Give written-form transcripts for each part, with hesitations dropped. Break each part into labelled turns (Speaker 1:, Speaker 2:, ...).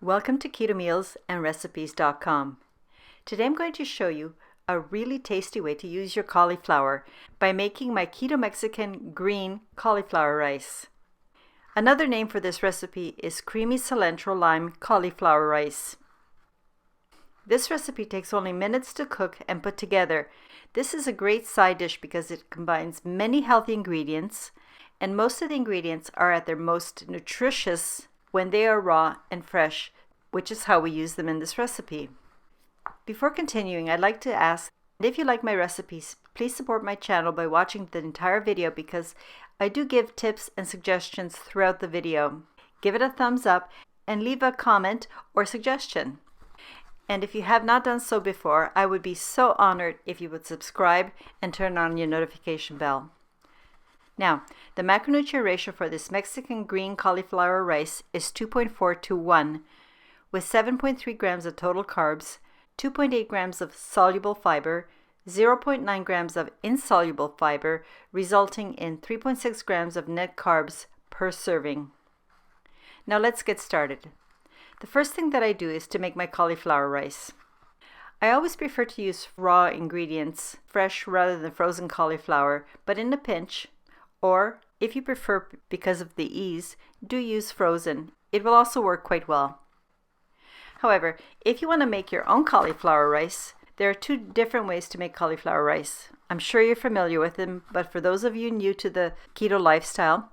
Speaker 1: Welcome to KetoMealsAndRecipes.com. Today I'm going to show you a really tasty way to use your cauliflower by making my Keto Mexican Green Cauliflower Rice. Another name for this recipe is creamy cilantro lime cauliflower rice. This recipe takes only minutes to cook and put together. This is a great side dish because it combines many healthy ingredients, and most of the ingredients are at their most nutritious when they are raw and fresh, which is how we use them in this recipe. Before continuing, I'd like to ask, if you like my recipes, please support my channel by watching the entire video because I do give tips and suggestions throughout the video. Give it a thumbs up and leave a comment or suggestion. And if you have not done so before, I would be so honored if you would subscribe and turn on your notification bell. Now, the macronutrient ratio for this Mexican green cauliflower rice is 2.4 to 1, with 7.3 grams of total carbs, 2.8 grams of soluble fiber, 0.9 grams of insoluble fiber, resulting in 3.6 grams of net carbs per serving. Now let's get started. The first thing that I do is to make my cauliflower rice. I always prefer to use raw ingredients, fresh rather than frozen cauliflower, but in a pinch, or if you prefer because of the ease, do use frozen. It will also work quite well. However, if you want to make your own cauliflower rice, there are two different ways to make cauliflower rice. I'm sure you're familiar with them, but for those of you new to the keto lifestyle,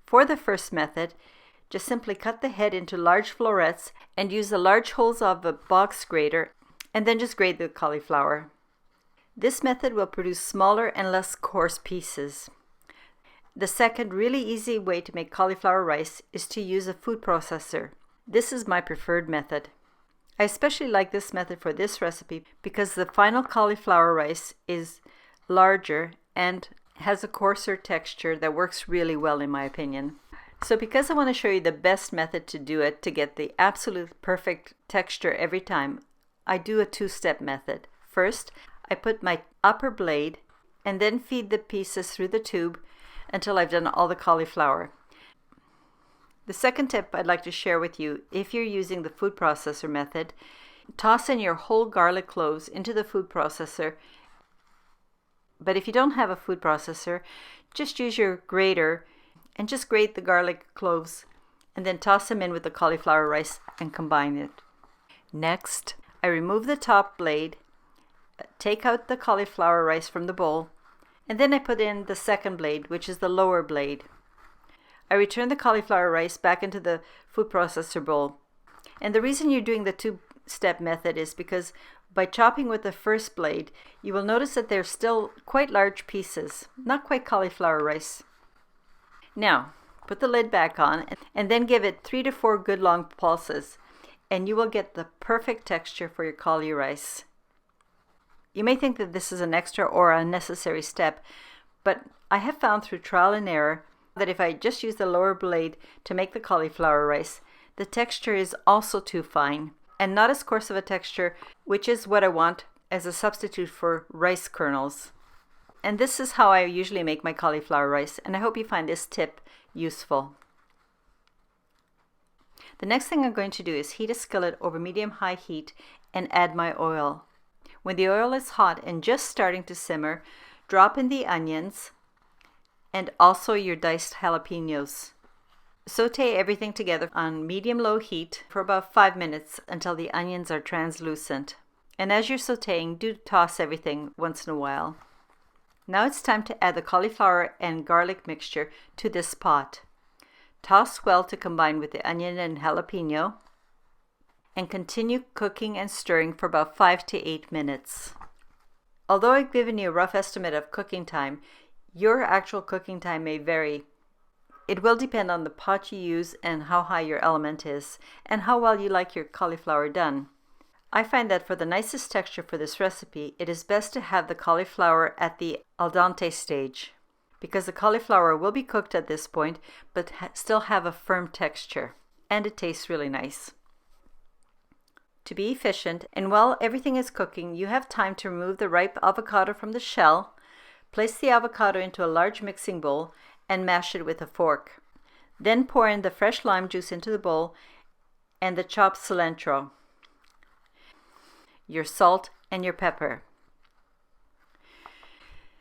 Speaker 1: for the first method, just simply cut the head into large florets and use the large holes of a box grater and then just grate the cauliflower. This method will produce smaller and less coarse pieces. The second really easy way to make cauliflower rice is to use a food processor. This is my preferred method. I especially like this method for this recipe because the final cauliflower rice is larger and has a coarser texture that works really well in my opinion. So because I want to show you the best method to do it to get the absolute perfect texture every time, I do a two-step method. First, I put my upper blade and then feed the pieces through the tube until I've done all the cauliflower. The second tip I'd like to share with you, if you're using the food processor method, toss in your whole garlic cloves into the food processor. But if you don't have a food processor, just use your grater and just grate the garlic cloves and then toss them in with the cauliflower rice and combine it. Next, I remove the top blade, take out the cauliflower rice from the bowl, and then I put in the second blade, which is the lower blade. I return the cauliflower rice back into the food processor bowl. And the reason you're doing the two-step method is because by chopping with the first blade, you will notice that they're still quite large pieces, not quite cauliflower rice. Now, put the lid back on and then give it 3 to 4 good long pulses, and you will get the perfect texture for your cauli rice. You may think that this is an extra or unnecessary step, but I have found through trial and error that if I just use the lower blade to make the cauliflower rice, the texture is also too fine and not as coarse of a texture, which is what I want as a substitute for rice kernels. And this is how I usually make my cauliflower rice, and I hope you find this tip useful. The next thing I'm going to do is heat a skillet over medium-high heat and add my oil. When the oil is hot and just starting to simmer, drop in the onions and also your diced jalapenos. Saute everything together on medium-low heat for about 5 minutes until the onions are translucent. And as you're sauteing, do toss everything once in a while. Now it's time to add the cauliflower and garlic mixture to this pot. Toss well to combine with the onion and jalapeno, and continue cooking and stirring for about 5 to 8 minutes. Although I've given you a rough estimate of cooking time, your actual cooking time may vary. It will depend on the pot you use and how high your element is, and how well you like your cauliflower done. I find that for the nicest texture for this recipe, it is best to have the cauliflower at the al dente stage, because the cauliflower will be cooked at this point, but still have a firm texture, and it tastes really nice. To be efficient, and while everything is cooking, you have time to remove the ripe avocado from the shell, place the avocado into a large mixing bowl, and mash it with a fork. Then pour in the fresh lime juice into the bowl and the chopped cilantro, your salt and your pepper.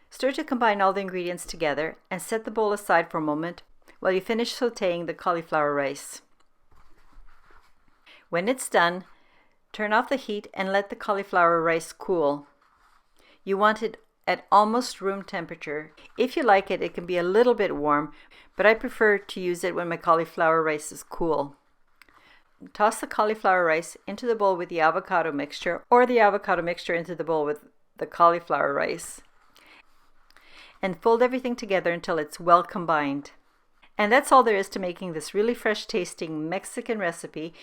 Speaker 1: Stir to combine all the ingredients together and set the bowl aside for a moment while you finish sauteing the cauliflower rice. When it's done, turn off the heat and let the cauliflower rice cool. You want it at almost room temperature. If you like it, it can be a little bit warm, but I prefer to use it when my cauliflower rice is cool. Toss the cauliflower rice into the bowl with the avocado mixture, or the avocado mixture into the bowl with the cauliflower rice. And fold everything together until it's well combined. And that's all there is to making this really fresh tasting Mexican recipe,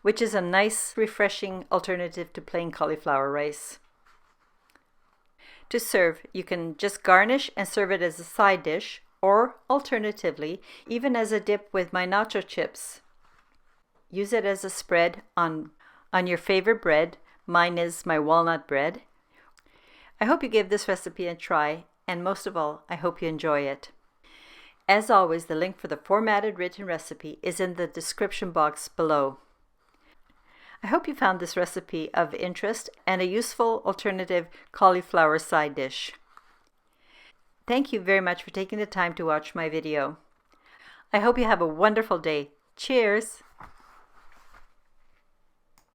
Speaker 1: which is a nice, refreshing alternative to plain cauliflower rice. To serve, you can just garnish and serve it as a side dish, or alternatively, even as a dip with my nacho chips. Use it as a spread on your favorite bread. Mine is my walnut bread. I hope you give this recipe a try, and most of all, I hope you enjoy it. As always, the link for the formatted written recipe is in the description box below. I hope you found this recipe of interest and a useful alternative cauliflower side dish. Thank you very much for taking the time to watch my video. I hope you have a wonderful day. Cheers!